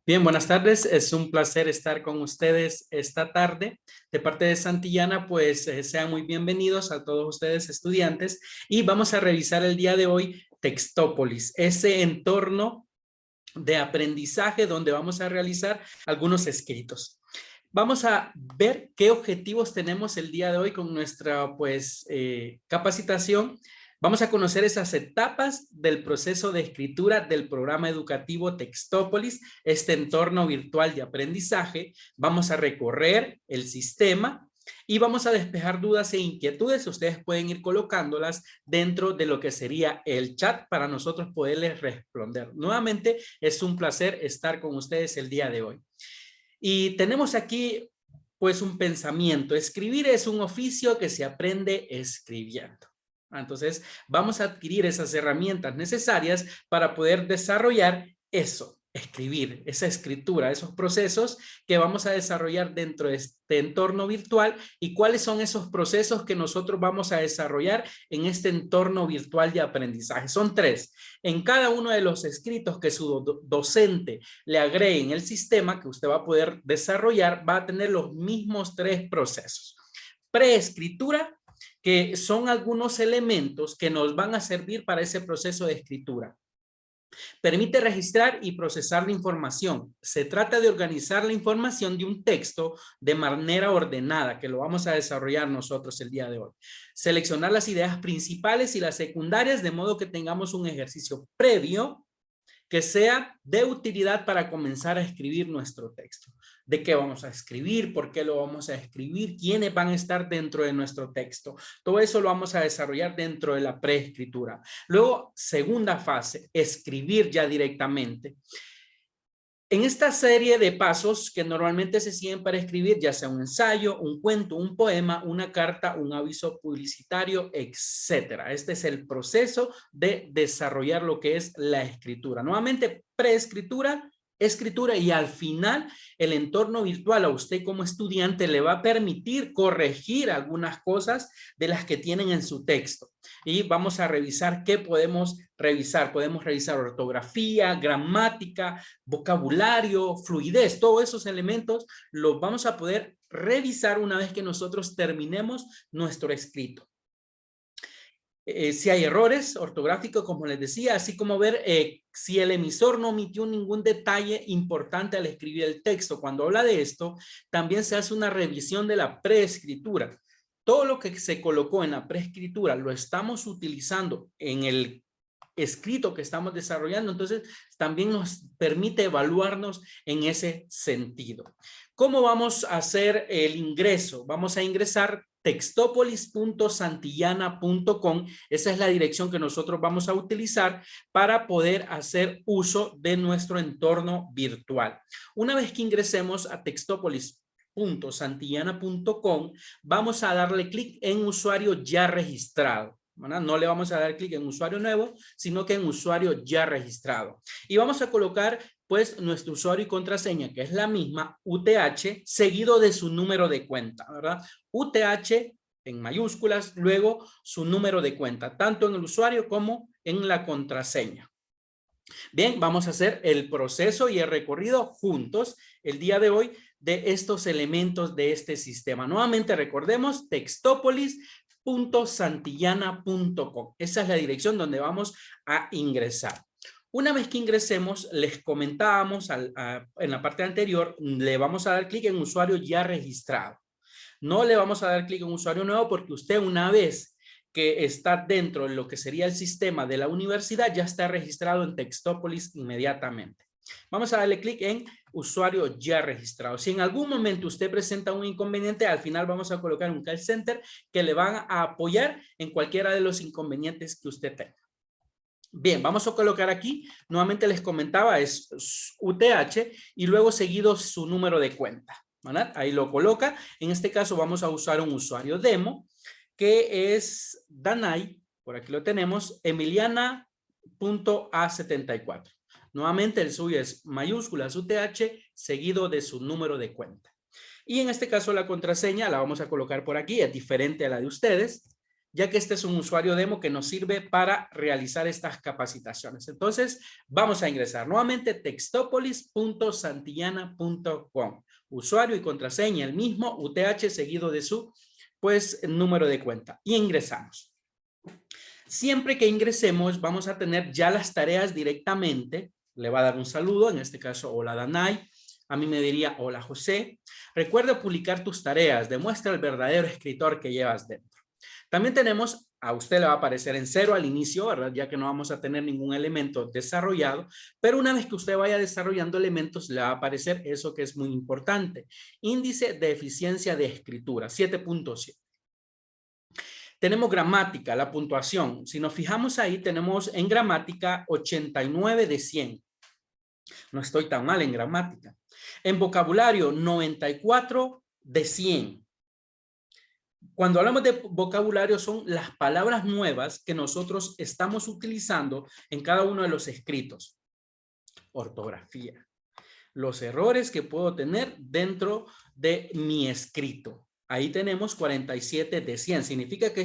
Bien, buenas tardes. Es un placer estar con ustedes esta tarde. De parte de Santillana, pues sean muy bienvenidos a todos ustedes estudiantes y vamos a revisar el día de hoy Textópolis, ese entorno de aprendizaje donde vamos a realizar algunos escritos. Vamos a ver qué objetivos tenemos el día de hoy con nuestra capacitación. Vamos a conocer esas etapas del proceso de escritura del programa educativo Textópolis, este entorno virtual de aprendizaje. Vamos a recorrer el sistema y vamos a despejar dudas e inquietudes. Ustedes pueden ir colocándolas dentro de lo que sería el chat para nosotros poderles responder. Nuevamente, es un placer estar con ustedes el día de hoy. Y tenemos aquí pues un pensamiento. Escribir es un oficio que se aprende escribiendo. Entonces vamos a adquirir esas herramientas necesarias para poder desarrollar eso, escribir, esa escritura, esos procesos que vamos a desarrollar dentro de este entorno virtual y cuáles son esos procesos que nosotros vamos a desarrollar en este entorno virtual de aprendizaje. Son 3. En cada uno de los escritos que su docente le agregue en el sistema que usted va a poder desarrollar, va a tener los mismos 3 procesos. Preescritura, que son algunos elementos que nos van a servir para ese proceso de escritura. Permite registrar y procesar la información. Se trata de organizar la información de un texto de manera ordenada, que lo vamos a desarrollar nosotros el día de hoy. Seleccionar las ideas principales y las secundarias de modo que tengamos un ejercicio previo que sea de utilidad para comenzar a escribir nuestro texto. ¿De qué vamos a escribir? ¿Por qué lo vamos a escribir? ¿Quiénes van a estar dentro de nuestro texto? Todo eso lo vamos a desarrollar dentro de la preescritura. Luego, segunda fase, escribir ya directamente. En esta serie de pasos que normalmente se siguen para escribir, ya sea un ensayo, un cuento, un poema, una carta, un aviso publicitario, etcétera. Este es el proceso de desarrollar lo que es la escritura. Nuevamente, preescritura, escritura y al final el entorno virtual a usted como estudiante le va a permitir corregir algunas cosas de las que tienen en su texto. Y vamos a revisar qué podemos revisar. Podemos revisar ortografía, gramática, vocabulario, fluidez, todos esos elementos los vamos a poder revisar una vez que nosotros terminemos nuestro escrito. Si hay errores ortográficos, como les decía, así como ver si el emisor no omitió ningún detalle importante al escribir el texto. Cuando habla de esto, también se hace una revisión de la preescritura. Todo lo que se colocó en la preescritura lo estamos utilizando en el escrito que estamos desarrollando, entonces también nos permite evaluarnos en ese sentido. ¿Cómo vamos a hacer el ingreso? Vamos a ingresar textopolis.santillana.com. Esa es la dirección que nosotros vamos a utilizar para poder hacer uso de nuestro entorno virtual. Una vez que ingresemos a textopolis.santillana.com, vamos a darle clic en usuario ya registrado. ¿verdad? No le vamos a dar clic en usuario nuevo, sino que en usuario ya registrado. Y vamos a colocar pues nuestro usuario y contraseña, que es la misma, UTH, seguido de su número de cuenta, ¿verdad? UTH en mayúsculas, luego su número de cuenta, tanto en el usuario como en la contraseña. Bien, vamos a hacer el proceso y el recorrido juntos el día de hoy de estos elementos de este sistema. Nuevamente recordemos, textopolis.santillana.com. Esa es la dirección donde vamos a ingresar. Una vez que ingresemos, les comentábamos en la parte anterior, le vamos a dar clic en usuario ya registrado. No le vamos a dar clic en usuario nuevo porque usted una vez que está dentro de lo que sería el sistema de la universidad ya está registrado en Textópolis inmediatamente. Vamos a darle clic en usuario ya registrado. Si en algún momento usted presenta un inconveniente, al final vamos a colocar un call center que le van a apoyar en cualquiera de los inconvenientes que usted tenga. Bien, vamos a colocar aquí, nuevamente les comentaba, es UTH y luego seguido su número de cuenta, ¿verdad? Ahí lo coloca. En este caso vamos a usar un usuario demo que es Danay, por aquí lo tenemos, Emiliana.a74. Nuevamente el suyo es mayúsculas UTH seguido de su número de cuenta. Y en este caso la contraseña la vamos a colocar por aquí, es diferente a la de ustedes. ya que este es un usuario demo que nos sirve para realizar estas capacitaciones. Entonces, vamos a ingresar nuevamente textopolis.santillana.com. Usuario y contraseña, el mismo, UTH seguido de su, pues, número de cuenta. Y ingresamos. Siempre que ingresemos, vamos a tener ya las tareas directamente. Le va a dar un saludo, en este caso, hola Danay. A mí me diría, hola José. Recuerda publicar tus tareas, demuestra el verdadero escritor que llevas dentro. También tenemos, a usted le va a aparecer en 0 al inicio, ¿verdad? Ya que no vamos a tener ningún elemento desarrollado, pero una vez que usted vaya desarrollando elementos, le va a aparecer eso que es muy importante. Índice de eficiencia de escritura, 7.7. Tenemos gramática, la puntuación. Si nos fijamos ahí, tenemos en gramática 89 de 100. No estoy tan mal en gramática. En vocabulario, 94 de 100. Cuando hablamos de vocabulario, son las palabras nuevas que nosotros estamos utilizando en cada uno de los escritos. Ortografía. Los errores que puedo tener dentro de mi escrito. Ahí tenemos 47 de 100. Significa que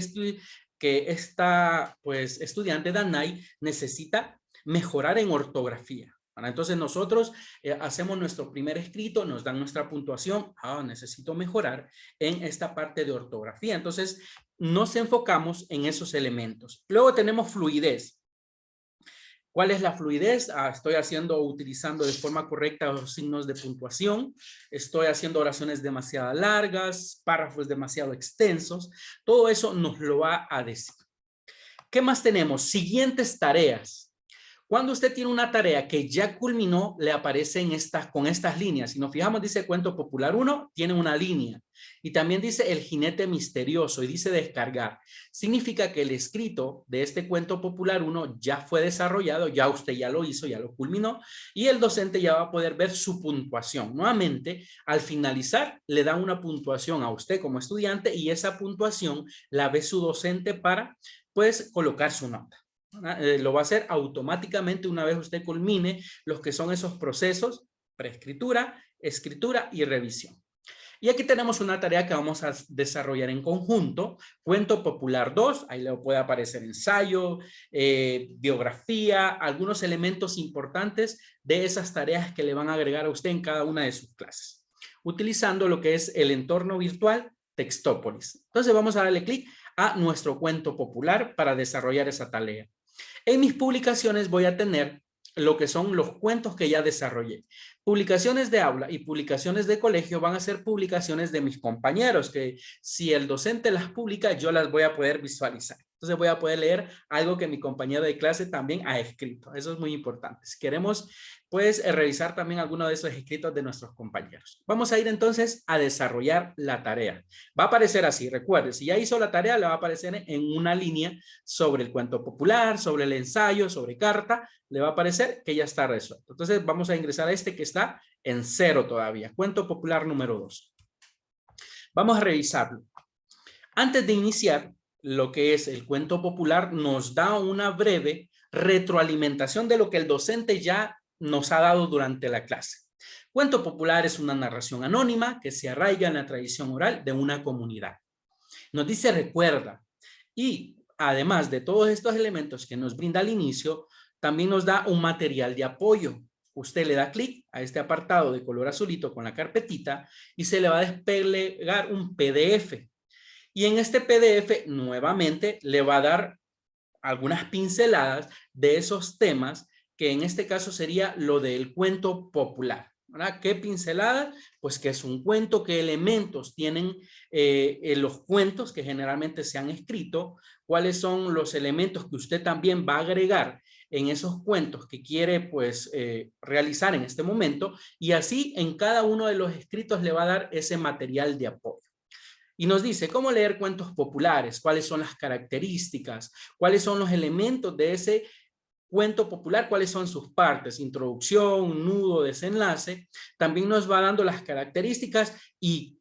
esta pues, estudiante Danay necesita mejorar en ortografía. Entonces nosotros hacemos nuestro primer escrito, nos dan nuestra puntuación. Necesito mejorar en esta parte de ortografía. Entonces nos enfocamos en esos elementos. Luego tenemos fluidez. ¿Cuál es la fluidez? Estoy utilizando de forma correcta los signos de puntuación. Estoy haciendo oraciones demasiado largas, párrafos demasiado extensos. Todo eso nos lo va a decir. ¿Qué más tenemos? Siguientes tareas. Cuando usted tiene una tarea que ya culminó, le aparecen con estas líneas. Si nos fijamos, dice Cuento Popular 1, tiene una línea. Y también dice El Jinete Misterioso y dice descargar. Significa que el escrito de este Cuento Popular 1 ya fue desarrollado, ya usted ya lo hizo, ya lo culminó. Y el docente ya va a poder ver su puntuación. Nuevamente, al finalizar, le da una puntuación a usted como estudiante y esa puntuación la ve su docente para, pues, colocar su nota. Lo va a hacer automáticamente una vez usted culmine los que son esos procesos: preescritura, escritura y revisión. Y aquí tenemos una tarea que vamos a desarrollar en conjunto. Cuento Popular 2, ahí le puede aparecer ensayo, biografía, algunos elementos importantes de esas tareas que le van a agregar a usted en cada una de sus clases, utilizando lo que es el entorno virtual Textópolis. Entonces vamos a darle clic a nuestro cuento popular para desarrollar esa tarea. En mis publicaciones voy a tener lo que son los cuentos que ya desarrollé. Publicaciones de aula y publicaciones de colegio van a ser publicaciones de mis compañeros, que si el docente las publica, yo las voy a poder visualizar. Entonces voy a poder leer algo que mi compañero de clase también ha escrito. Eso es muy importante. Si queremos, pues, revisar también alguno de esos escritos de nuestros compañeros. Vamos a ir entonces a desarrollar la tarea. Va a aparecer así, recuerde, si ya hizo la tarea, le va a aparecer en una línea sobre el cuento popular, sobre el ensayo, sobre carta, le va a aparecer que ya está resuelto. Entonces vamos a ingresar a este que está en 0 todavía, cuento popular número 2. Vamos a revisarlo. Antes de iniciar lo que es el cuento popular, nos da una breve retroalimentación de lo que el docente ya nos ha dado durante la clase. Cuento popular es una narración anónima que se arraiga en la tradición oral de una comunidad. Nos dice recuerda, y además de todos estos elementos que nos brinda al inicio, también nos da un material de apoyo. Usted le da clic a este apartado de color azulito con la carpetita y se le va a desplegar un PDF. Y en este PDF nuevamente le va a dar algunas pinceladas de esos temas, que en este caso sería lo del cuento popular. ¿Verdad? ¿Qué pinceladas? Pues que es un cuento, qué elementos tienen los cuentos que generalmente se han escrito, cuáles son los elementos que usted también va a agregar en esos cuentos que quiere pues realizar en este momento, y así en cada uno de los escritos le va a dar ese material de apoyo. Y nos dice cómo leer cuentos populares, cuáles son las características, cuáles son los elementos de ese cuento popular, cuáles son sus partes, introducción, nudo, desenlace. También nos va dando las características y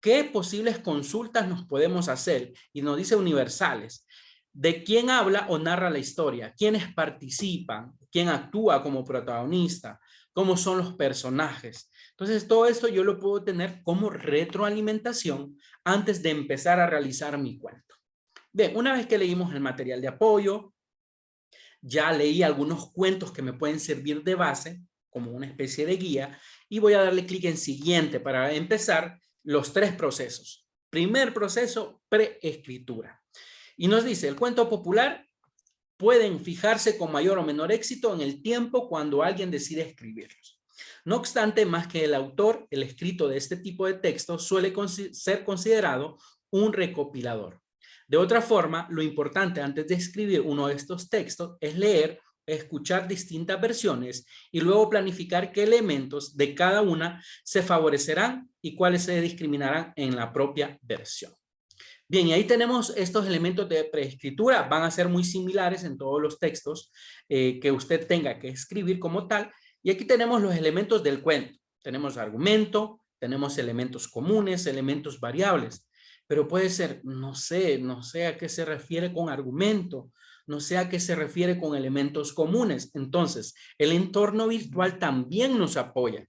qué posibles consultas nos podemos hacer. Y nos dice universales. ¿De quién habla o narra la historia? ¿Quiénes participan? ¿Quién actúa como protagonista? ¿Cómo son los personajes? Entonces, todo esto yo lo puedo tener como retroalimentación antes de empezar a realizar mi cuento. Bien, una vez que leímos el material de apoyo, ya leí algunos cuentos que me pueden servir de base, como una especie de guía, y voy a darle clic en siguiente para empezar los 3 procesos. Primer proceso, preescritura. Y nos dice, el cuento popular pueden fijarse con mayor o menor éxito en el tiempo cuando alguien decide escribirlos. No obstante, más que el autor, el escrito de este tipo de textos suele ser considerado un recopilador. De otra forma, lo importante antes de escribir uno de estos textos es leer, escuchar distintas versiones y luego planificar qué elementos de cada una se favorecerán y cuáles se discriminarán en la propia versión. Bien, y ahí tenemos estos elementos de preescritura. Van a ser muy similares en todos los textos que usted tenga que escribir como tal. Y aquí tenemos los elementos del cuento. Tenemos argumento, tenemos elementos comunes, elementos variables. Pero puede ser, no sé a qué se refiere con argumento, no sé a qué se refiere con elementos comunes. Entonces, el entorno virtual también nos apoya.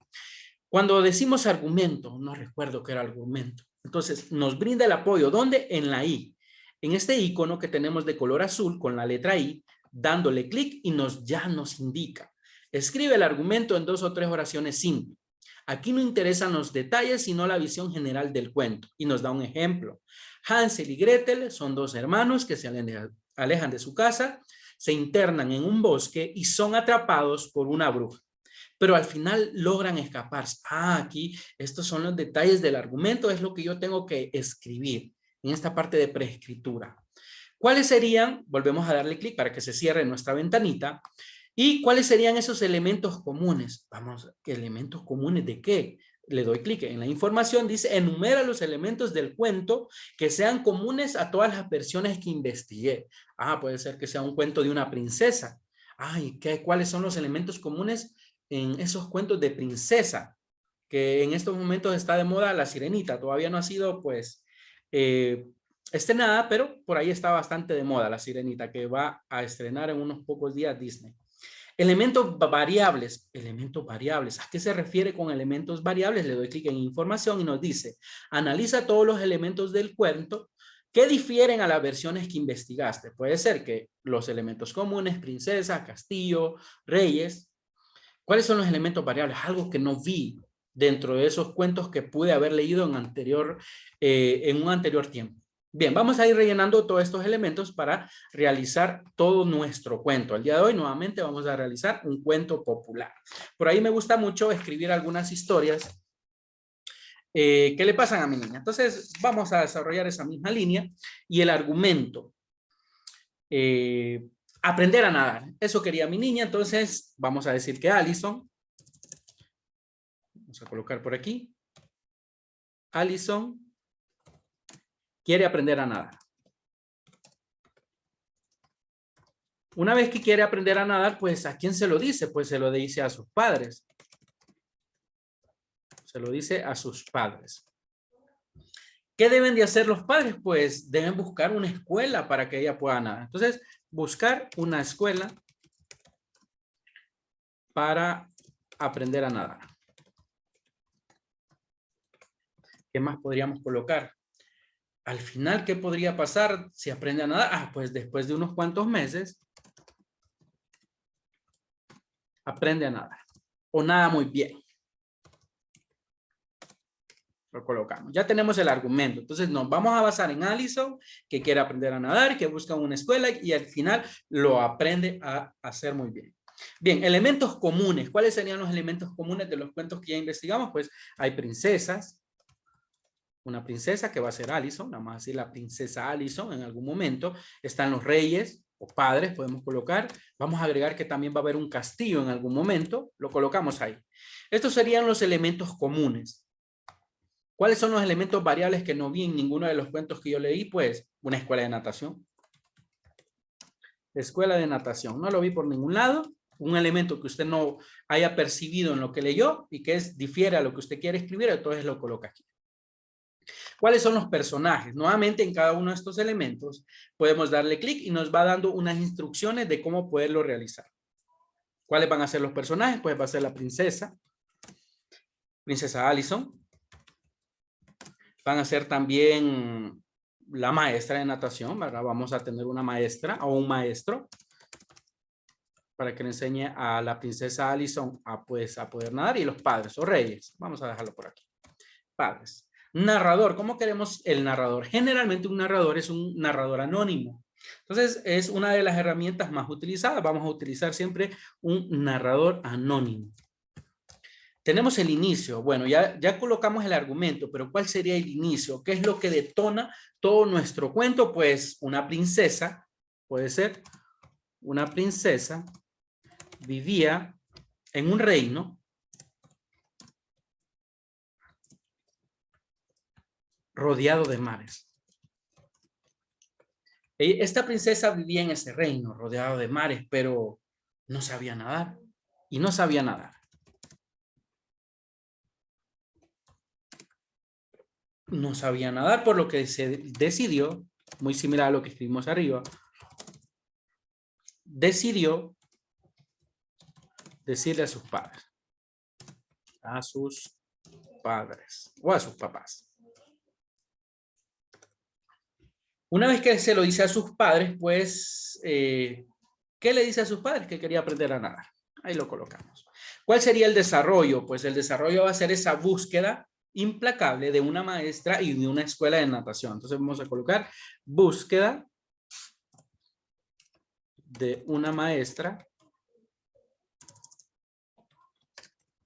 Cuando decimos argumento, no recuerdo qué era argumento. Entonces, nos brinda el apoyo. ¿Dónde? En la I. En este icono que tenemos de color azul con la letra I, dándole clic y ya nos indica. Escribe el argumento en 2 o 3 oraciones simples. Aquí no interesan los detalles, sino la visión general del cuento. Y nos da un ejemplo. Hansel y Gretel son 2 hermanos que se alejan de su casa, se internan en un bosque y son atrapados por una bruja. Pero al final logran escaparse. Aquí estos son los detalles del argumento, es lo que yo tengo que escribir en esta parte de preescritura. ¿Cuáles serían? Volvemos a darle clic para que se cierre nuestra ventanita. ¿Y cuáles serían esos elementos comunes? Vamos, ¿elementos comunes de qué? Le doy clic en la información, dice, enumera los elementos del cuento que sean comunes a todas las versiones que investigué. Puede ser que sea un cuento de una princesa. ¿Y cuáles son los elementos comunes en esos cuentos de princesa? Que en estos momentos está de moda La Sirenita. Todavía no ha sido, pues, estrenada, pero por ahí está bastante de moda La Sirenita, que va a estrenar en unos pocos días Disney. Elementos variables. Elementos variables. ¿A qué se refiere con elementos variables? Le doy clic en información y nos dice, analiza todos los elementos del cuento que difieren a las versiones que investigaste. Puede ser que los elementos comunes, princesa, castillo, reyes. ¿Cuáles son los elementos variables? Algo que no vi dentro de esos cuentos que pude haber leído en un anterior tiempo. Bien, vamos a ir rellenando todos estos elementos para realizar todo nuestro cuento. El día de hoy nuevamente vamos a realizar un cuento popular. Por ahí me gusta mucho escribir algunas historias que le pasan a mi niña. Entonces vamos a desarrollar esa misma línea y el argumento. Aprender a nadar. Eso quería mi niña, entonces vamos a decir que Alison, vamos a colocar por aquí, Alison quiere aprender a nadar. Una vez que quiere aprender a nadar, pues ¿a quién se lo dice? Pues se lo dice a sus padres. Se lo dice a sus padres. ¿Qué deben de hacer los padres? Pues deben buscar una escuela para que ella pueda nadar. Entonces, buscar una escuela para aprender a nadar. ¿Qué más podríamos colocar? Al final, ¿qué podría pasar si aprende a nadar? Pues después de unos cuantos meses, aprende a nadar. O nada muy bien. Lo colocamos. Ya tenemos el argumento. Entonces nos vamos a basar en Alison, que quiere aprender a nadar, que busca una escuela y al final lo aprende a hacer muy bien. Bien, elementos comunes. ¿Cuáles serían los elementos comunes de los cuentos que ya investigamos? Pues hay princesas. Una princesa que va a ser Alison. Vamos a decir la princesa Alison en algún momento. Están los reyes o padres, podemos colocar. Vamos a agregar que también va a haber un castillo en algún momento. Lo colocamos ahí. Estos serían los elementos comunes. ¿Cuáles son los elementos variables que no vi en ninguno de los cuentos que yo leí? Pues una escuela de natación. Escuela de natación. No lo vi por ningún lado. Un elemento que usted no haya percibido en lo que leyó y que difiere a lo que usted quiere escribir, entonces lo coloca aquí. ¿Cuáles son los personajes? Nuevamente en cada uno de estos elementos podemos darle clic y nos va dando unas instrucciones de cómo poderlo realizar. ¿Cuáles van a ser los personajes? Pues va a ser la princesa Alison. Van a ser también la maestra de natación, ¿verdad? Vamos a tener una maestra o un maestro para que le enseñe a la princesa Allison a poder nadar, y los padres o reyes. Vamos a dejarlo por aquí. Padres. Narrador. ¿Cómo queremos el narrador? Generalmente un narrador es un narrador anónimo. Entonces es una de las herramientas más utilizadas. Vamos a utilizar siempre un narrador anónimo. Tenemos el inicio. Bueno, ya colocamos el argumento, pero ¿cuál sería el inicio? ¿Qué es lo que detona todo nuestro cuento? Pues una princesa, puede ser una princesa, vivía en un reino rodeado de mares. Esta princesa vivía en ese reino rodeado de mares, pero no sabía nadar. Y no sabía nadar. No sabía nadar, por lo que se decidió, muy similar a lo que escribimos arriba, decidió decirle a sus padres o a sus papás. Una vez que se lo dice a sus padres, pues, ¿qué le dice a sus padres? Que quería aprender a nadar. Ahí lo colocamos. ¿Cuál sería el desarrollo? Pues el desarrollo va a ser esa búsqueda implacable de una maestra y de una escuela de natación. Entonces vamos a colocar búsqueda de una maestra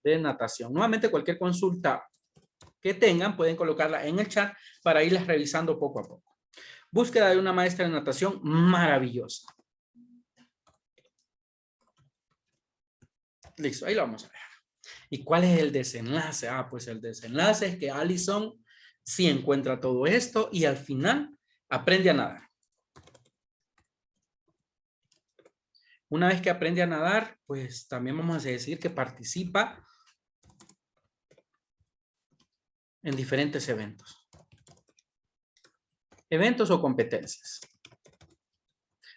de natación. Nuevamente, cualquier consulta que tengan pueden colocarla en el chat para irlas revisando poco a poco. Búsqueda de una maestra de natación maravillosa. Listo, ahí lo vamos a ver. ¿Y cuál es el desenlace? Pues el desenlace es que Allison sí encuentra todo esto y al final aprende a nadar. Una vez que aprende a nadar, pues también vamos a decir que participa en diferentes eventos. Eventos o competencias.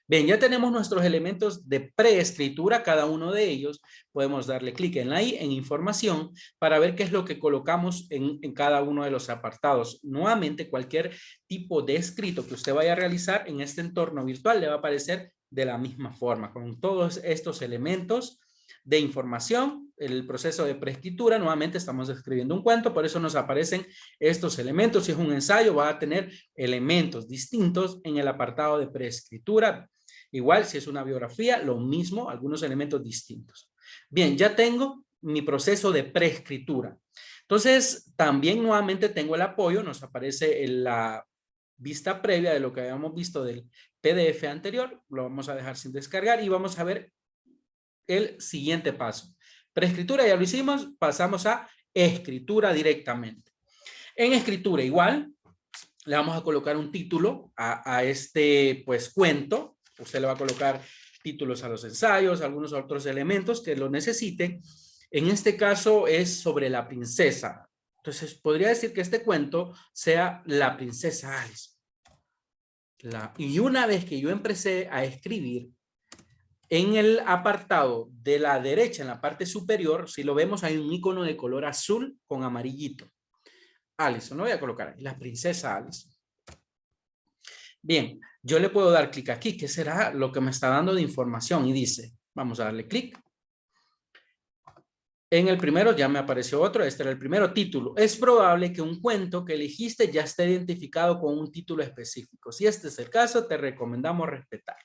Bien, ya tenemos nuestros elementos de preescritura, cada uno de ellos. Podemos darle clic en la I, en información, para ver qué es lo que colocamos en cada uno de los apartados. Nuevamente, cualquier tipo de escrito que usted vaya a realizar en este entorno virtual le va a aparecer de la misma forma, con todos estos elementos de información. El proceso de preescritura, nuevamente estamos escribiendo un cuento, por eso nos aparecen estos elementos. Si es un ensayo, va a tener elementos distintos en el apartado de preescritura. Igual, si es una biografía, lo mismo, algunos elementos distintos. Bien, ya tengo mi proceso de preescritura. Entonces, también nuevamente tengo el apoyo, nos aparece en la vista previa de lo que habíamos visto del PDF anterior, lo vamos a dejar sin descargar y vamos a ver el siguiente paso. Preescritura ya lo hicimos, pasamos a escritura directamente. En escritura igual, le vamos a colocar un título a este pues cuento. Usted le va a colocar títulos a los ensayos, algunos otros elementos que lo necesite. En este caso es sobre la princesa. Entonces podría decir que este cuento sea La princesa Alice. Y una vez que yo empecé a escribir, en el apartado de la derecha, en la parte superior, si lo vemos, hay un icono de color azul con amarillito. Alice, no voy a colocar ahí, la princesa Alice. Bien, yo le puedo dar clic aquí, que será lo que me está dando de información, y dice, vamos a darle clic. En el primero ya me apareció otro, este era el primero, título. Es probable que un cuento que elegiste ya esté identificado con un título específico. Si este es el caso, te recomendamos respetar.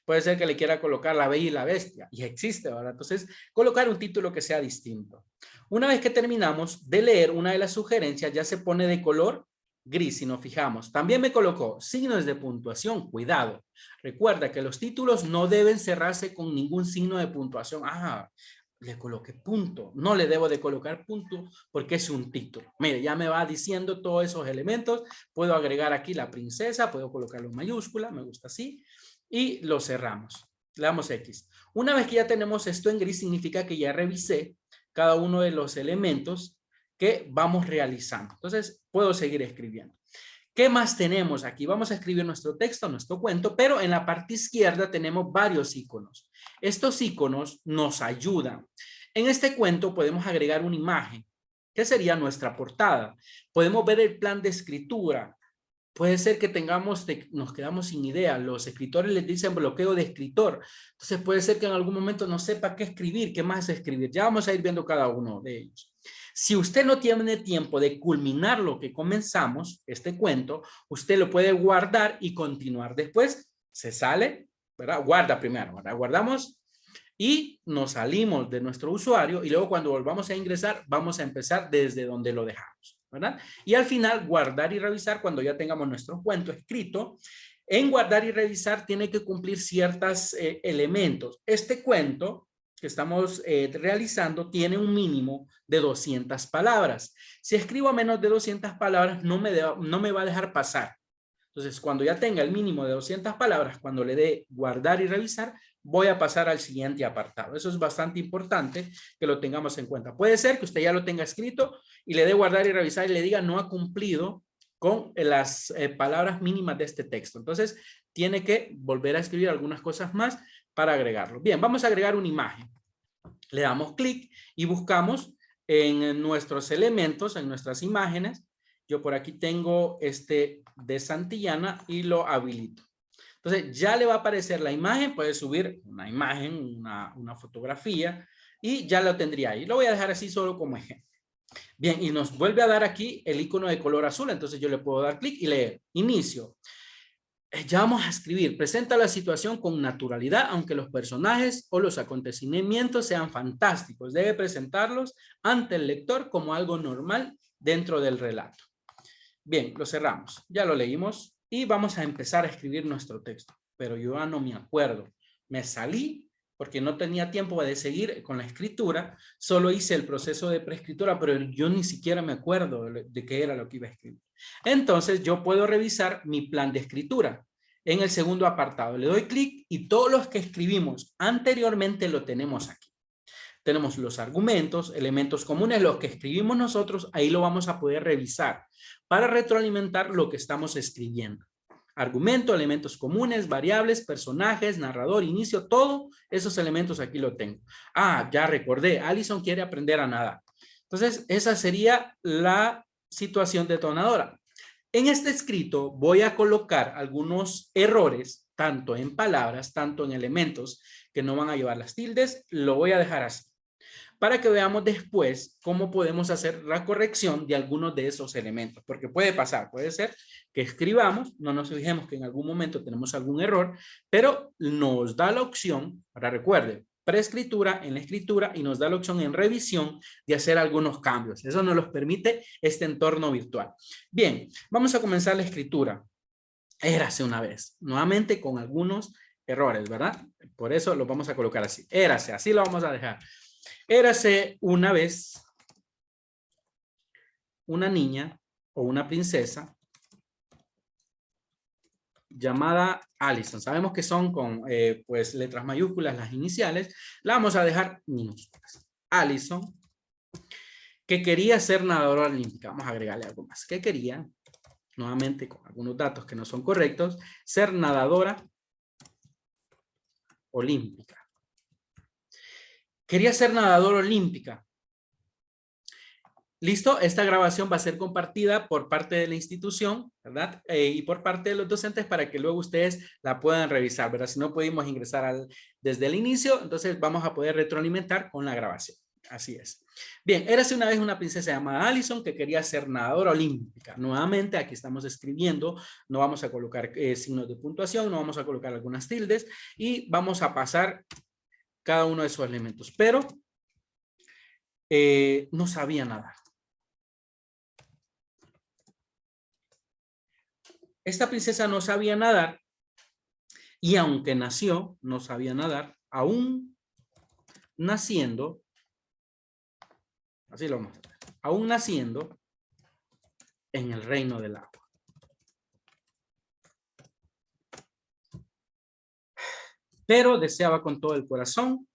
Puede ser que le quiera colocar La Bella y la Bestia, y existe, ¿verdad? Entonces, colocar un título que sea distinto. Una vez que terminamos de leer, una de las sugerencias ya se pone de color gris, si nos fijamos. También me colocó signos de puntuación, cuidado. Recuerda que los títulos no deben cerrarse con ningún signo de puntuación. Le coloqué punto. No le debo de colocar punto porque es un título. Mire, ya me va diciendo todos esos elementos. Puedo agregar aquí la princesa, puedo colocarlo en mayúscula, me gusta así. Y lo cerramos. Le damos X. Una vez que ya tenemos esto en gris, significa que ya revisé cada uno de los elementos que vamos realizando. Entonces, puedo seguir escribiendo. ¿Qué más tenemos aquí? Vamos a escribir nuestro texto, nuestro cuento, pero en la parte izquierda tenemos varios iconos. Estos iconos nos ayudan. En este cuento podemos agregar una imagen, que sería nuestra portada. Podemos ver el plan de escritura. Puede ser que nos quedamos sin idea. Los escritores les dicen bloqueo de escritor. Entonces puede ser que en algún momento no sepa qué escribir, qué más escribir. Ya vamos a ir viendo cada uno de ellos. Si usted no tiene tiempo de culminar lo que comenzamos, este cuento, usted lo puede guardar y continuar. Después se sale, ¿verdad? Guarda primero, ¿verdad? Guardamos y nos salimos de nuestro usuario y luego cuando volvamos a ingresar, vamos a empezar desde donde lo dejamos, ¿verdad? Y al final, guardar y revisar cuando ya tengamos nuestro cuento escrito. En guardar y revisar tiene que cumplir ciertos elementos. Este cuento que estamos realizando tiene un mínimo de 200 palabras. Si escribo menos de 200 palabras, no me va a dejar pasar. Entonces, cuando ya tenga el mínimo de 200 palabras, cuando le dé guardar y revisar, voy a pasar al siguiente apartado. Eso es bastante importante que lo tengamos en cuenta. Puede ser que usted ya lo tenga escrito y le dé guardar y revisar y le diga no ha cumplido con las palabras mínimas de este texto. Entonces, tiene que volver a escribir algunas cosas más para agregarlo. Bien, vamos a agregar una imagen. Le damos clic y buscamos en nuestros elementos, en nuestras imágenes. Yo por aquí tengo este de Santillana y lo habilito. Entonces ya le va a aparecer la imagen, puede subir una imagen, una fotografía y ya lo tendría ahí. Lo voy a dejar así solo como ejemplo. Bien, y nos vuelve a dar aquí el icono de color azul, entonces yo le puedo dar clic y leer, inicio. Ya vamos a escribir, presenta la situación con naturalidad, aunque los personajes o los acontecimientos sean fantásticos. Debe presentarlos ante el lector como algo normal dentro del relato. Bien, lo cerramos. Ya lo leímos y vamos a empezar a escribir nuestro texto. Pero yo ya no me acuerdo. Me salí porque no tenía tiempo de seguir con la escritura. Solo hice el proceso de preescritura, pero yo ni siquiera me acuerdo de qué era lo que iba a escribir. Entonces yo puedo revisar mi plan de escritura. En el segundo apartado le doy clic y todos los que escribimos anteriormente lo tenemos aquí. Tenemos los argumentos, elementos comunes, los que escribimos nosotros, ahí lo vamos a poder revisar para retroalimentar lo que estamos escribiendo. Argumento, elementos comunes, variables, personajes, narrador, inicio, todos esos elementos aquí lo tengo. Ah, ya recordé, Alison quiere aprender a nadar. Entonces, esa sería la situación detonadora. En este escrito voy a colocar algunos errores, tanto en palabras, tanto en elementos que no van a llevar las tildes, lo voy a dejar así para que veamos después cómo podemos hacer la corrección de algunos de esos elementos, porque puede pasar, puede ser que escribamos, no nos fijemos que en algún momento tenemos algún error, pero nos da la opción, ahora recuerde, preescritura en la escritura y nos da la opción en revisión de hacer algunos cambios. Eso nos los permite este entorno virtual. Bien, vamos a comenzar la escritura. Érase una vez, nuevamente con algunos errores, ¿verdad? Por eso lo vamos a colocar así. Érase, así lo vamos a dejar. Érase una vez una niña o una princesa llamada Alison. Sabemos que son con pues letras mayúsculas las iniciales. La vamos a dejar minúsculas. Alison, que quería ser nadadora olímpica. Vamos a agregarle algo más. Que quería, nuevamente con algunos datos que no son correctos, ser nadadora olímpica. Quería ser nadadora olímpica. Listo, esta grabación va a ser compartida por parte de la institución, ¿verdad? Y por parte de los docentes para que luego ustedes la puedan revisar, ¿verdad? Si no pudimos ingresar desde el inicio, entonces vamos a poder retroalimentar con la grabación. Así es. Bien, érase una vez una princesa llamada Alison que quería ser nadadora olímpica. Nuevamente, aquí estamos escribiendo, no vamos a colocar signos de puntuación, no vamos a colocar algunas tildes y vamos a pasar cada uno de esos elementos. Pero no sabía nadar. Esta princesa no sabía nadar y aunque nació, no sabía nadar, aún naciendo, así lo vamos a hacer, aún naciendo en el reino del agua. Pero deseaba con todo el corazón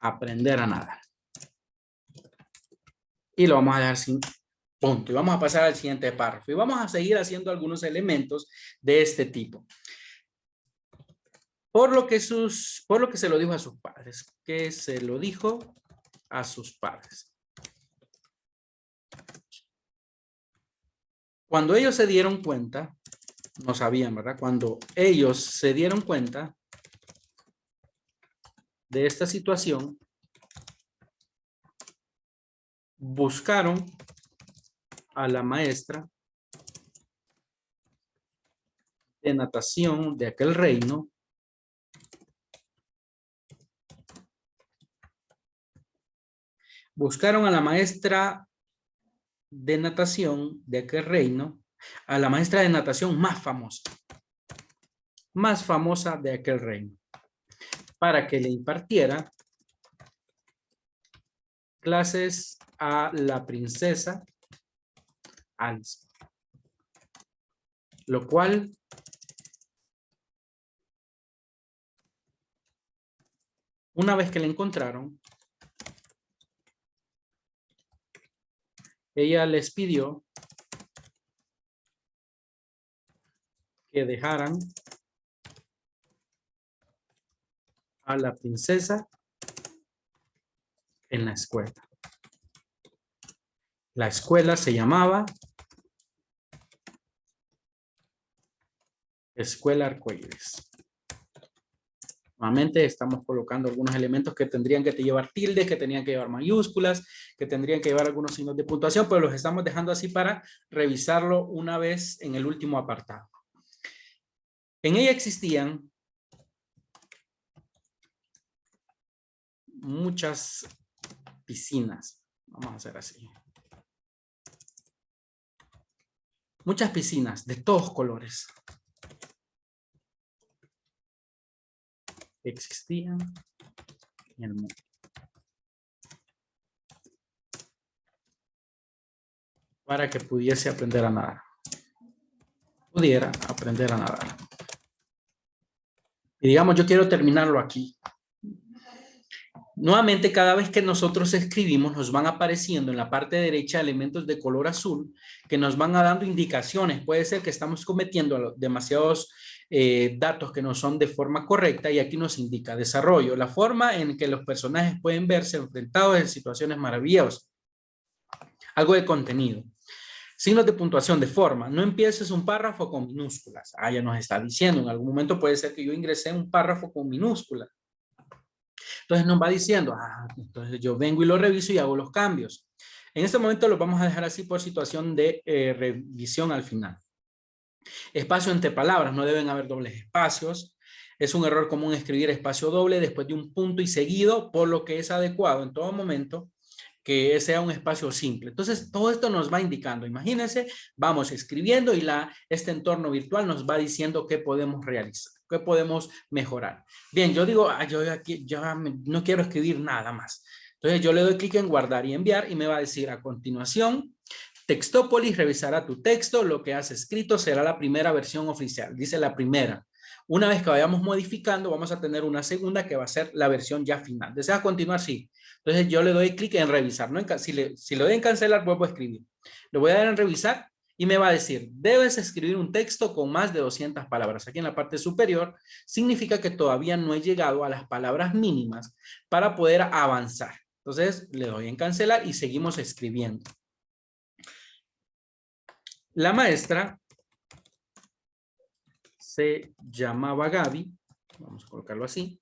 aprender a nadar. Y lo vamos a dejar sin punto. Y vamos a pasar al siguiente párrafo. Y vamos a seguir haciendo algunos elementos de este tipo. Por lo que se lo dijo a sus padres. Que se lo dijo a sus padres. Cuando ellos se dieron cuenta, no sabían, ¿verdad? Cuando ellos se dieron cuenta de esta situación, buscaron a la maestra de natación de aquel reino buscaron a la maestra de natación de aquel reino, a la maestra de natación más famosa de aquel reino, para que le impartiera clases a la princesa Alice. Lo cual una vez que la encontraron, ella les pidió que dejaran a la princesa en la escuela. La escuela se llamaba Escuela Arcoíris. Nuevamente estamos colocando algunos elementos que tendrían que llevar tildes, que tenían que llevar mayúsculas, que tendrían que llevar algunos signos de puntuación, pero los estamos dejando así para revisarlo una vez en el último apartado. En ella existían muchas piscinas. Vamos a hacer así. Muchas piscinas de todos colores. Existían en el mundo. Para que pudiese aprender a nadar. Pudiera aprender a nadar. Y digamos, yo quiero terminarlo aquí. Nuevamente, cada vez que nosotros escribimos, nos van apareciendo en la parte derecha elementos de color azul que nos van dando indicaciones. Puede ser que estamos cometiendo demasiados datos que no son de forma correcta y aquí nos indica desarrollo, la forma en que los personajes pueden verse enfrentados en situaciones maravillosas. Algo de contenido. Signos de puntuación de forma. No empieces un párrafo con minúsculas. Ya nos está diciendo. En algún momento puede ser que yo ingresé un párrafo con minúsculas. Entonces nos va diciendo, entonces yo vengo y lo reviso y hago los cambios. En este momento lo vamos a dejar así por situación de revisión al final. Espacio entre palabras. No deben haber dobles espacios. Es un error común escribir espacio doble después de un punto y seguido, por lo que es adecuado en todo momento que sea un espacio simple. Entonces, todo esto nos va indicando. Imagínense, vamos escribiendo y este entorno virtual nos va diciendo qué podemos realizar, qué podemos mejorar. Bien, yo digo, yo aquí no quiero escribir nada más. Entonces, yo le doy clic en guardar y enviar y me va a decir a continuación, Textópolis revisará tu texto, lo que has escrito será la primera versión oficial. Dice la primera. Una vez que vayamos modificando, vamos a tener una segunda que va a ser la versión ya final. ¿Desea continuar? Sí. Entonces yo le doy clic en revisar. ¿No? Si le doy en cancelar, vuelvo a escribir. Le voy a dar en revisar y me va a decir, debes escribir un texto con más de 200 palabras. Aquí en la parte superior significa que todavía no he llegado a las palabras mínimas para poder avanzar. Entonces le doy en cancelar y seguimos escribiendo. La maestra se llamaba Gaby, vamos a colocarlo así,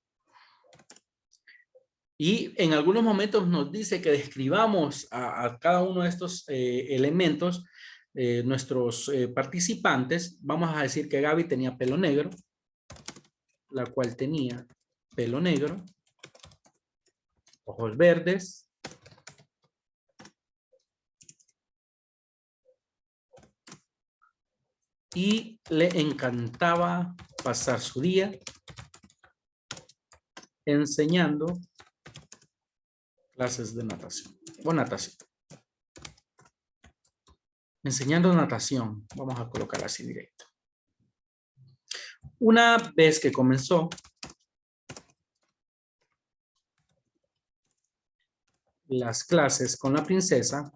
y en algunos momentos nos dice que describamos a cada uno de estos elementos, nuestros participantes. Vamos a decir que Gaby tenía pelo negro, la cual tenía pelo negro, ojos verdes, y le encantaba pasar su día enseñando clases de natación o natación. Enseñando natación, vamos a colocar así directo. Una vez que comenzó las clases con la princesa,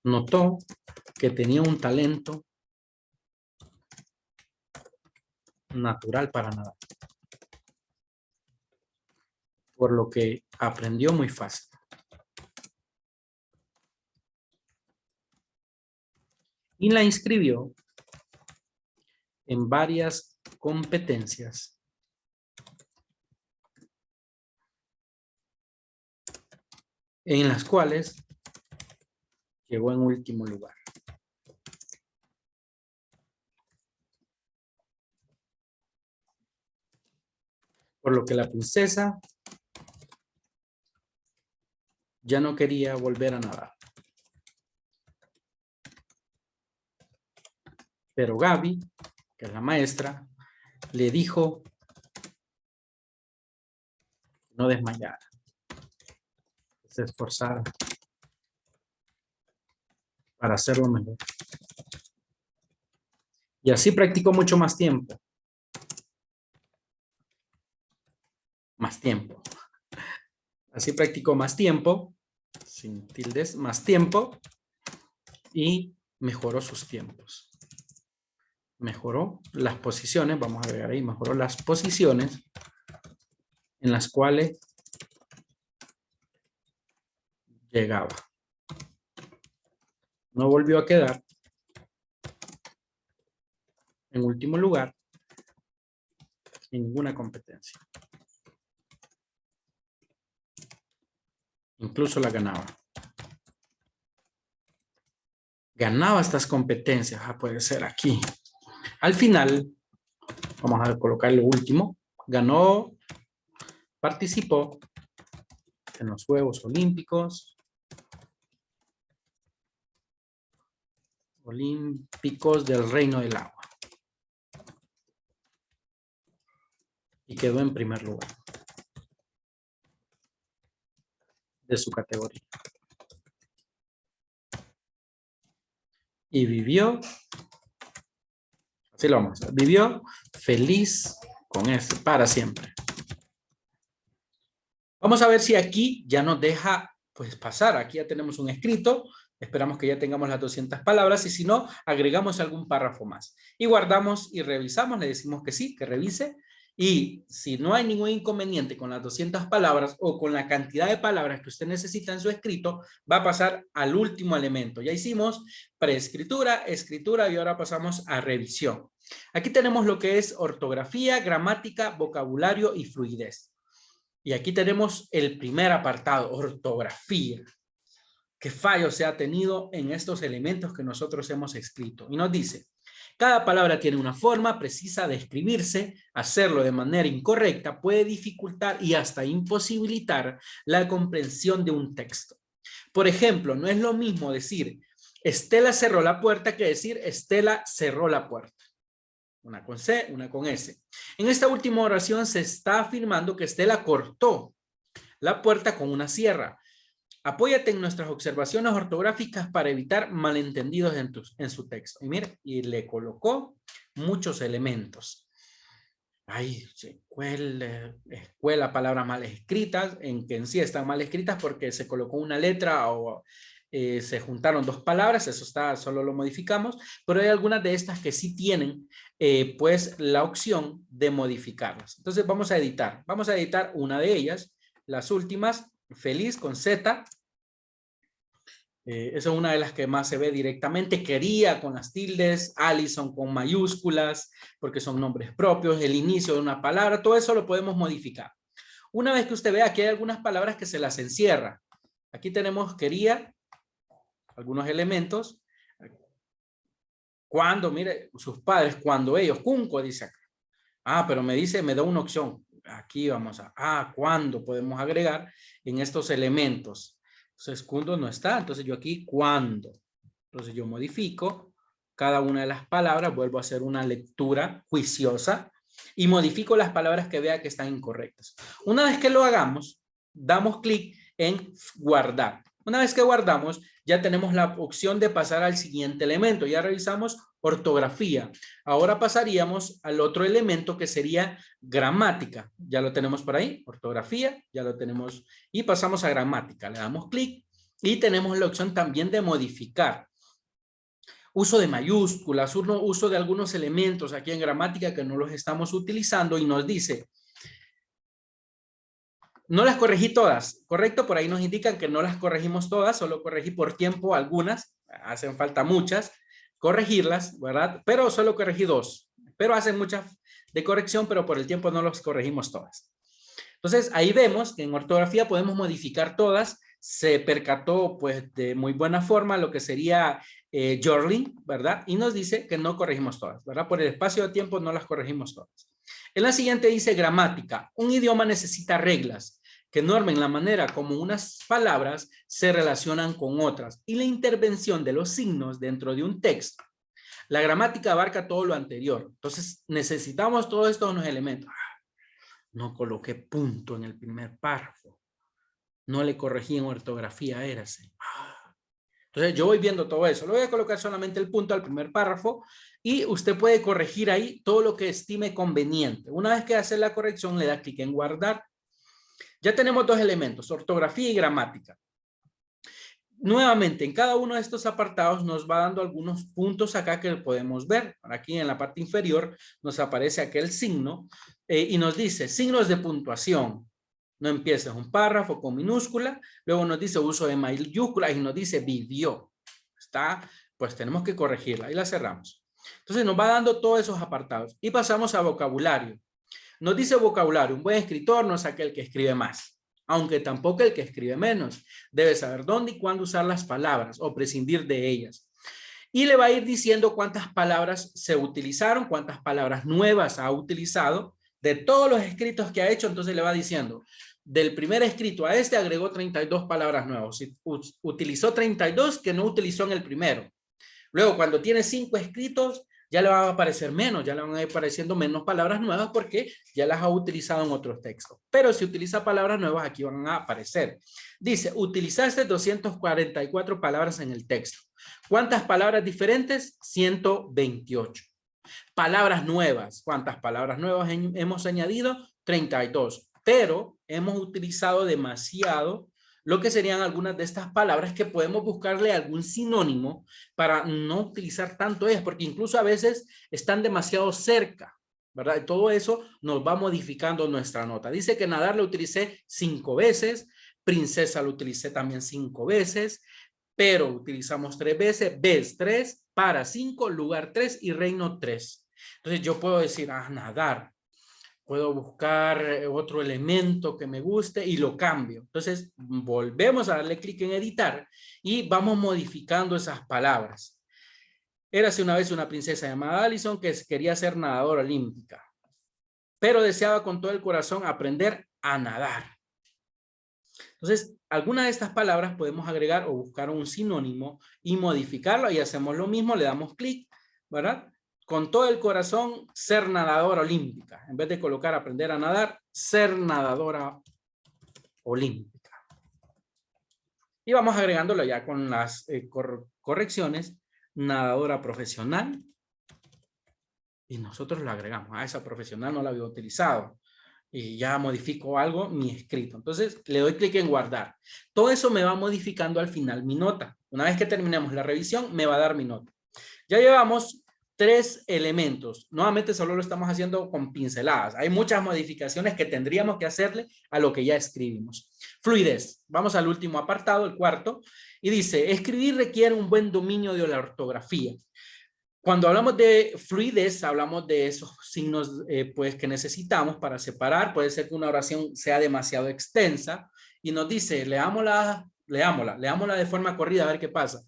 notó que tenía un talento natural para nadar, por lo que aprendió muy fácil. y la inscribió en varias competencias en las cuales llegó en último lugar. Por lo que la princesa ya no quería volver a nadar. Pero Gaby, que es la maestra, le dijo que no desmayara, que se esforzara para hacerlo mejor. Y así practicó mucho más tiempo. Así practicó más tiempo, sin tildes, más tiempo, y mejoró sus tiempos. Mejoró las posiciones, vamos a agregar ahí, mejoró las posiciones en las cuales llegaba. No volvió a quedar en último lugar en ninguna competencia. Incluso la ganaba. Ganaba estas competencias. Puede ser aquí. Al final, vamos a colocar lo último. Ganó, participó en los Juegos Olímpicos. Del Reino del Agua. Y quedó en primer lugar de su categoría. Y vivió, así lo vamos a hacer, vivió feliz con eso para siempre. Vamos a ver si aquí ya nos deja pues pasar. Aquí ya tenemos un escrito. Esperamos que ya tengamos las 200 palabras y si no, agregamos algún párrafo más. Y guardamos y revisamos, le decimos que sí, que revise. Y si no hay ningún inconveniente con las 200 palabras o con la cantidad de palabras que usted necesita en su escrito, va a pasar al último elemento. Ya hicimos preescritura, escritura y ahora pasamos a revisión. Aquí tenemos lo que es ortografía, gramática, vocabulario y fluidez. Y aquí tenemos el primer apartado, ortografía. ¿Qué fallo se ha tenido en estos elementos que nosotros hemos escrito? Y nos dice, cada palabra tiene una forma precisa de escribirse. Hacerlo de manera incorrecta puede dificultar y hasta imposibilitar la comprensión de un texto. Por ejemplo, no es lo mismo decir Estela cerró la puerta que decir Estela cerró la puerta. Una con C, una con S. En esta última oración se está afirmando que Estela cortó la puerta con una sierra. Apóyate en nuestras observaciones ortográficas para evitar malentendidos en su texto. Y mire, y le colocó muchos elementos. Hay escuela, palabras mal escritas, en que en sí están mal escritas porque se colocó una letra o se juntaron dos palabras, eso está, solo lo modificamos, pero hay algunas de estas que sí tienen pues la opción de modificarlas. Entonces vamos a editar una de ellas, las últimas, feliz con Z. Esa es una de las que más se ve directamente. Quería con las tildes, Alison con mayúsculas, porque son nombres propios, el inicio de una palabra, todo eso lo podemos modificar. Una vez que usted vea que hay algunas palabras que se las encierra. Aquí tenemos quería, algunos elementos. Cuando, mire, sus padres, cuando ellos, Cunco dice acá. Pero me dice, me da una opción. Aquí vamos cuando podemos agregar en estos elementos. Entonces, cuando no está, entonces yo aquí, cuando. Entonces yo modifico cada una de las palabras, vuelvo a hacer una lectura juiciosa y modifico las palabras que vea que están incorrectas. Una vez que lo hagamos, damos clic en guardar. Una vez que guardamos, ya tenemos la opción de pasar al siguiente elemento. Ya revisamos ortografía. Ahora pasaríamos al otro elemento que sería gramática. Ya lo tenemos por ahí, ortografía, ya lo tenemos. Y pasamos a gramática. Le damos clic y tenemos la opción también de modificar. Uso de mayúsculas, uso de algunos elementos aquí en gramática que no los estamos utilizando y nos dice, no las corregí todas, ¿correcto? Por ahí nos indican que no las corregimos todas, solo corregí por tiempo algunas, hacen falta muchas. corregirlas, ¿verdad? Pero solo corregí 2. Pero hacen muchas de corrección, pero por el tiempo no los corregimos todas. Entonces, ahí vemos que en ortografía podemos modificar todas. Se percató, pues, de muy buena forma lo que sería Jorlin, ¿verdad? Y nos dice que no corregimos todas, ¿verdad? Por el espacio de tiempo no las corregimos todas. En la siguiente dice gramática. Un idioma necesita reglas que normen la manera como unas palabras se relacionan con otras y la intervención de los signos dentro de un texto. La gramática abarca todo lo anterior. Entonces, necesitamos todos estos elementos. No coloqué punto en el primer párrafo. No le corregí en ortografía, érase. Entonces, yo voy viendo todo eso. Le voy a colocar solamente el punto al primer párrafo y usted puede corregir ahí todo lo que estime conveniente. Una vez que hace la corrección, le da clic en guardar. Ya tenemos 2 elementos, ortografía y gramática. Nuevamente, en cada uno de estos apartados nos va dando algunos puntos acá que podemos ver. Aquí en la parte inferior nos aparece aquel signo y nos dice signos de puntuación. No empieces un párrafo con minúscula, luego nos dice uso de mayúscula y nos dice vivió. Está, pues tenemos que corregirla y la cerramos. Entonces nos va dando todos esos apartados y pasamos a vocabulario. Nos dice vocabulario, un buen escritor no es aquel que escribe más. Aunque tampoco el que escribe menos. Debe saber dónde y cuándo usar las palabras o prescindir de ellas. Y le va a ir diciendo cuántas palabras se utilizaron, cuántas palabras nuevas ha utilizado, de todos los escritos que ha hecho. Entonces le va diciendo, del primer escrito a este agregó 32 palabras nuevas. Utilizó 32 que no utilizó en el primero. Luego, cuando tiene 5 escritos, ya le van a aparecer menos, ya le van a ir apareciendo menos palabras nuevas porque ya las ha utilizado en otros textos. Pero si utiliza palabras nuevas, aquí van a aparecer. Dice, utilizaste 244 palabras en el texto. ¿Cuántas palabras diferentes? 128. Palabras nuevas. ¿Cuántas palabras nuevas hemos añadido? 32. Pero hemos utilizado demasiado lo que serían algunas de estas palabras que podemos buscarle algún sinónimo para no utilizar tanto ellas, porque incluso a veces están demasiado cerca, ¿verdad? Y todo eso nos va modificando nuestra nota. Dice que nadar lo utilicé 5 veces, princesa lo utilicé también 5 veces, pero utilizamos 3 veces, ves 3, para 5, lugar 3 y reino 3. Entonces yo puedo decir, nadar. Puedo buscar otro elemento que me guste y lo cambio. Entonces, volvemos a darle clic en editar y vamos modificando esas palabras. Érase una vez una princesa llamada Allison que quería ser nadadora olímpica, pero deseaba con todo el corazón aprender a nadar. Entonces, alguna de estas palabras podemos agregar o buscar un sinónimo y modificarlo y hacemos lo mismo, le damos clic, ¿verdad? Con todo el corazón, ser nadadora olímpica. En vez de colocar aprender a nadar, ser nadadora olímpica. Y vamos agregándolo ya con las correcciones. Nadadora profesional. Y nosotros lo agregamos. A esa profesional no la había utilizado. Y ya modifico algo, mi escrito. Entonces, le doy clic en guardar. Todo eso me va modificando al final mi nota. Una vez que terminemos la revisión, me va a dar mi nota. Ya llevamos 3 elementos. Nuevamente solo lo estamos haciendo con pinceladas. Hay muchas modificaciones que tendríamos que hacerle a lo que ya escribimos. Fluidez. Vamos al último apartado, el cuarto. Y dice, escribir requiere un buen dominio de la ortografía. Cuando hablamos de fluidez, hablamos de esos signos pues, que necesitamos para separar. Puede ser que una oración sea demasiado extensa y nos dice, leámosla de forma corrida a ver qué pasa.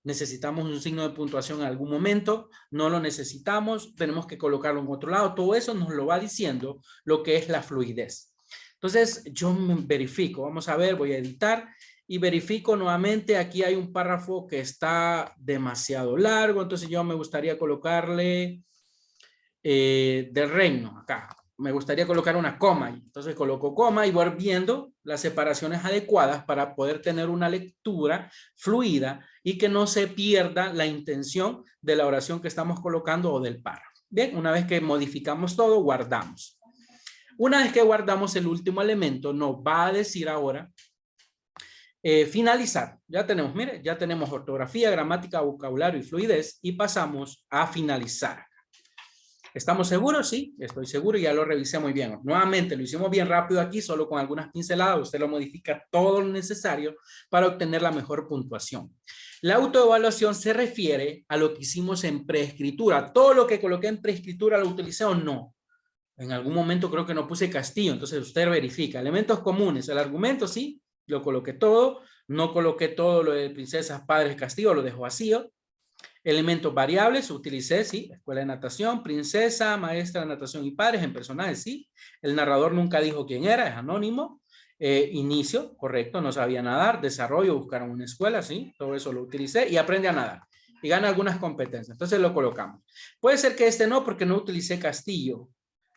Necesitamos un signo de puntuación en algún momento, no lo necesitamos, tenemos que colocarlo en otro lado. Todo eso nos lo va diciendo lo que es la fluidez. Entonces, yo verifico. Vamos a ver, voy a editar. Y verifico nuevamente, aquí hay un párrafo que está demasiado largo, entonces yo me gustaría colocarle del reino, acá. Me gustaría colocar una coma, entonces coloco coma y voy viendo las separaciones adecuadas para poder tener una lectura fluida y que no se pierda la intención de la oración que estamos colocando o del párrafo. Bien, una vez que modificamos todo, guardamos. Una vez que guardamos el último elemento, nos va a decir ahora finalizar. Ya tenemos, mire, ya tenemos ortografía, gramática, vocabulario y fluidez y pasamos a finalizar. ¿Estamos seguros? Sí, estoy seguro y ya lo revisé muy bien. Nuevamente, lo hicimos bien rápido aquí, solo con algunas pinceladas. Usted lo modifica todo lo necesario para obtener la mejor puntuación. La autoevaluación se refiere a lo que hicimos en preescritura. Todo lo que coloqué en preescritura lo utilicé o no. En algún momento creo que no puse Castillo, entonces usted verifica. Elementos comunes, el argumento sí, lo coloqué todo. No coloqué todo lo de princesas, padres, Castillo, lo dejo vacío. Elementos variables, utilicé, sí, escuela de natación, princesa, maestra de natación y padres, en personajes, sí. El narrador nunca dijo quién era, es anónimo. Inicio, correcto, no sabía nadar. Desarrollo, buscaron una escuela, sí, todo eso lo utilicé. Y aprende a nadar. Y gana algunas competencias, entonces lo colocamos. Puede ser que este no, porque no utilicé Castillo,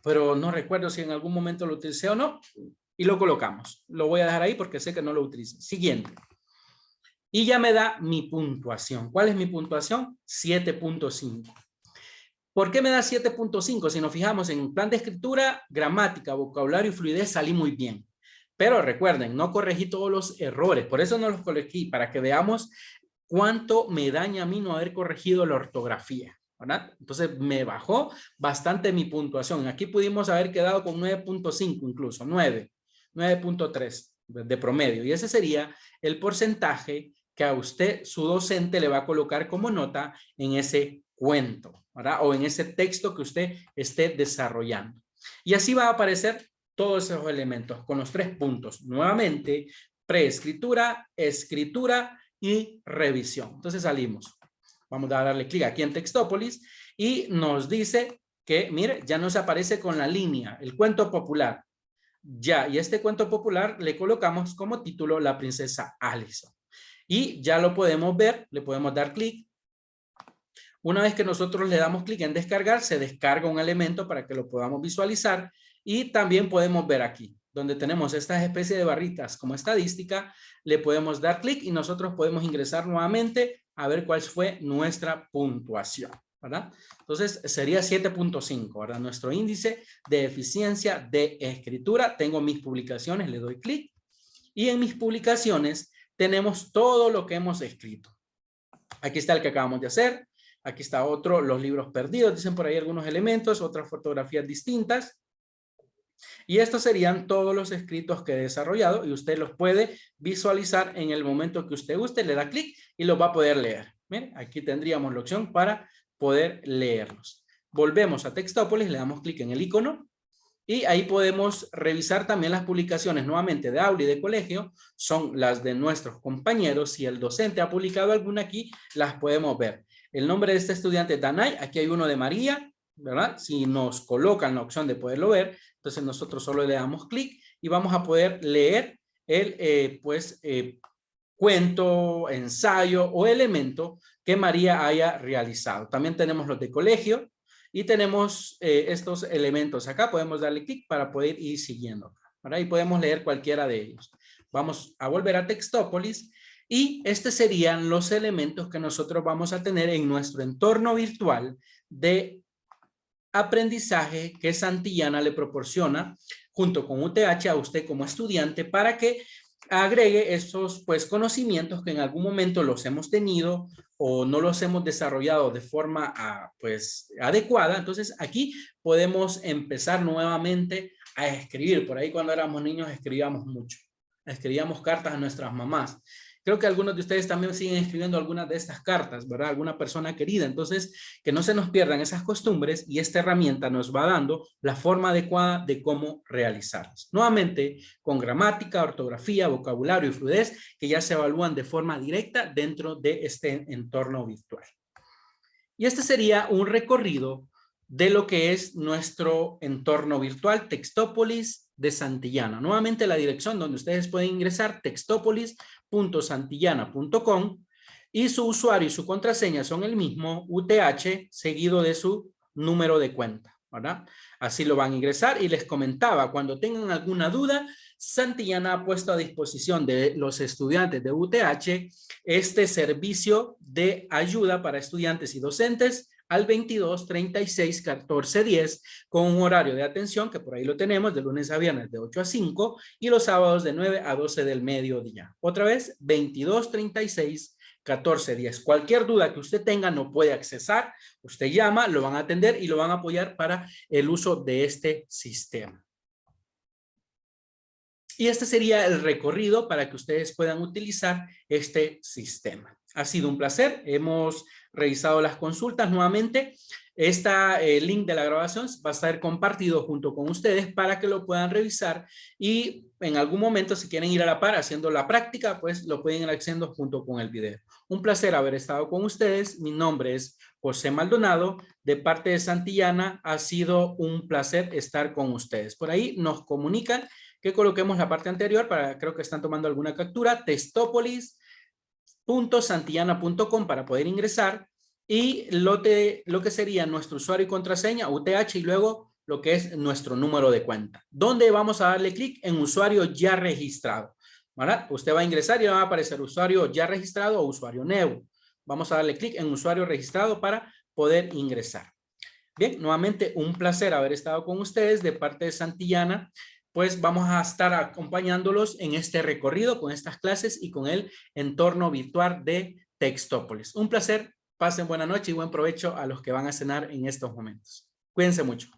pero no recuerdo si en algún momento lo utilicé o no. Y lo colocamos. Lo voy a dejar ahí porque sé que no lo utilicé. Siguiente. Y ya me da mi puntuación. ¿Cuál es mi puntuación? 7.5. ¿Por qué me da 7.5? Si nos fijamos en el plan de escritura, gramática, vocabulario y fluidez, salí muy bien. Pero recuerden, no corregí todos los errores. Por eso no los coloqué, para que veamos cuánto me daña a mí no haber corregido la ortografía, ¿verdad? Entonces me bajó bastante mi puntuación. Aquí pudimos haber quedado con 9.5 incluso, 9.3 de promedio. Y ese sería el porcentaje que a usted, su docente, le va a colocar como nota en ese cuento, ¿verdad? O en ese texto que usted esté desarrollando. Y así va a aparecer todos esos elementos con los 3 puntos. Nuevamente, preescritura, escritura y revisión. Entonces salimos. Vamos a darle clic aquí en Textópolis y nos dice que, mire, ya nos aparece con la línea, el cuento popular. Ya, y este cuento popular le colocamos como título La princesa Allison. Y ya lo podemos ver, le podemos dar clic. Una vez que nosotros le damos clic en descargar, se descarga un elemento para que lo podamos visualizar. Y también podemos ver aquí, donde tenemos estas especies de barritas como estadística, le podemos dar clic y nosotros podemos ingresar nuevamente a ver cuál fue nuestra puntuación, ¿verdad? Entonces sería 7.5, ¿verdad? Nuestro índice de eficiencia de escritura. Tengo mis publicaciones, le doy clic y en mis publicaciones tenemos todo lo que hemos escrito. Aquí está el que acabamos de hacer. Aquí está otro, los libros perdidos. Dicen por ahí algunos elementos, otras fotografías distintas. Y estos serían todos los escritos que he desarrollado y usted los puede visualizar en el momento que usted guste. Le da clic y los va a poder leer. Miren, aquí tendríamos la opción para poder leerlos. Volvemos a Textópolis, le damos clic en el icono. Y ahí podemos revisar también las publicaciones nuevamente de aula y de colegio. Son las de nuestros compañeros. Si el docente ha publicado alguna aquí, las podemos ver. El nombre de este estudiante es Danay. Aquí hay uno de María, ¿verdad? Si nos colocan la opción de poderlo ver, entonces nosotros solo le damos clic y vamos a poder leer el cuento, ensayo o elemento que María haya realizado. También tenemos los de colegio. Y tenemos estos elementos acá. Podemos darle clic para poder ir siguiendo. ¿Verdad? Y podemos leer cualquiera de ellos. Vamos a volver a Textópolis. Y estos serían los elementos que nosotros vamos a tener en nuestro entorno virtual de aprendizaje que Santillana le proporciona junto con UTH a usted como estudiante para que agregue esos conocimientos que en algún momento los hemos tenido o no los hemos desarrollado de forma adecuada. Entonces aquí podemos empezar nuevamente a escribir. Por ahí cuando éramos niños escribíamos mucho. Escribíamos cartas a nuestras mamás. Creo que algunos de ustedes también siguen escribiendo algunas de estas cartas, ¿verdad? Alguna persona querida. Entonces, que no se nos pierdan esas costumbres y esta herramienta nos va dando la forma adecuada de cómo realizarlas. Nuevamente, con gramática, ortografía, vocabulario y fluidez que ya se evalúan de forma directa dentro de este entorno virtual. Y este sería un recorrido de lo que es nuestro entorno virtual Textópolis de Santillana. Nuevamente la dirección donde ustedes pueden ingresar, textopolis.santillana.com, y su usuario y su contraseña son el mismo, UTH, seguido de su número de cuenta, ¿verdad? Así lo van a ingresar y les comentaba, cuando tengan alguna duda, Santillana ha puesto a disposición de los estudiantes de UTH este servicio de ayuda para estudiantes y docentes al 22 36 14 10 con un horario de atención que por ahí lo tenemos de lunes a viernes de 8 a 5 y los sábados de 9 a 12 del mediodía. Otra vez 22 36 1410. Cualquier duda que usted tenga no puede accesar, usted llama, lo van a atender y lo van a apoyar para el uso de este sistema. Y este sería el recorrido para que ustedes puedan utilizar este sistema. Ha sido un placer. Hemos revisado las consultas nuevamente. Este link de la grabación va a estar compartido junto con ustedes para que lo puedan revisar y en algún momento si quieren ir a la par haciendo la práctica, pues lo pueden ir haciendo junto con el video. Un placer haber estado con ustedes. Mi nombre es José Maldonado. De parte de Santillana ha sido un placer estar con ustedes. Por ahí nos comunican que coloquemos la parte anterior para, creo que están tomando alguna captura, textopolis.santillana.com para poder ingresar y lo que sería nuestro usuario y contraseña, UTH, y luego lo que es nuestro número de cuenta. ¿Dónde vamos a darle clic? En usuario ya registrado. ¿Verdad? Usted va a ingresar y le va a aparecer usuario ya registrado o usuario nuevo. Vamos a darle clic en usuario registrado para poder ingresar. Bien, nuevamente un placer haber estado con ustedes de parte de Santillana. Pues vamos a estar acompañándolos en este recorrido con estas clases y con el entorno virtual de Textópolis. Un placer, pasen buena noche y buen provecho a los que van a cenar en estos momentos. Cuídense mucho.